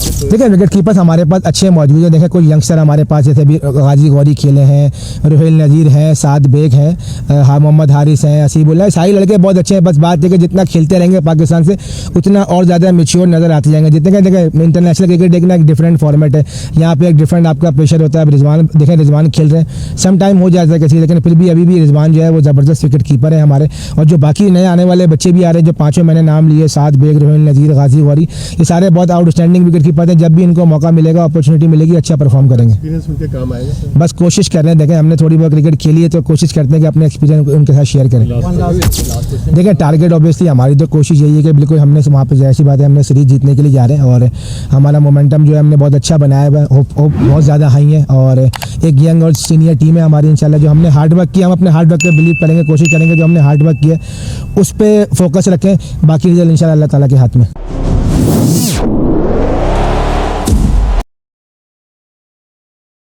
देखिए wicket keepers हमारे पास अच्छे मौजूद हैं। देखें कोई यंगस्टर हमारे पास जैसे भी गाजी गौरी खेले हैं, रुहेल नज़ीर हैं, साद बेग हैं, मोहम्मद हारिस हैं, हसीबुल्लाह, सारे लड़के बहुत अच्छे हैं। बस बात है कि जितना खेलते रहेंगे पाकिस्तान से उतना और ज़्यादा मेच्योर नज़र आते जाएंगे। जितने का देखें इंटरनेशनल क्रिकेट देखना एक डिफरेंट फॉर्मेट है, यहाँ पे एक डिफरेंट आपका प्रेशर होता है। अब रिजवान देखें, रिजवान खेल रहे हैं, सम टाइम हो जाता है किसी, लेकिन फिर भी अभी भी रिजवान जो है वो ज़बरदस्त विकेट कीपर है हमारे। और जो बाकी नए आने वाले बच्चे भी आ रहे हैं, जो पाँचों मैंने नाम लिए, साद बेग, रुहेल नज़ीर, गाजी गौरी, ये सारे बहुत आउटस्टैंडिंग विकेट कीपर हैं। जब भी इनको मौका मिलेगा, अपॉर्चुनिटी मिलेगी, अच्छा परफॉर्म करेंगे। एक्सपीरियंस उनके काम आएगा सर। बस कोशिश कर रहे हैं। देखें हमने थोड़ी बहुत क्रिकेट खेली है तो कोशिश करते हैं कि अपने एक्सपीरियंस उनके साथ शेयर करें। देखिए टारगेट ऑब्वियसली हमारी तो कोशिश यही है कि बिल्कुल हमने वहाँ पे ऐसी बात है, हमने सीरीज जीतने के लिए जा रहे हैं और हमारा मोमेंटम जो है हमने बहुत अच्छा बनाया हुआ है। होप बहुत ज़्यादा हाई है और एक यंग और सीनियर टीम है हमारी इंशाल्लाह। जो हमने हार्ड वर्क किया, हम अपने हार्ड वर्क पे बिलीव करेंगे, कोशिश करेंगे जो हमने हार्ड वर्क किया उस पर फोकस रखें, बाकी रिजल्ट इंशाल्लाह अल्लाह ताला के हाथ में।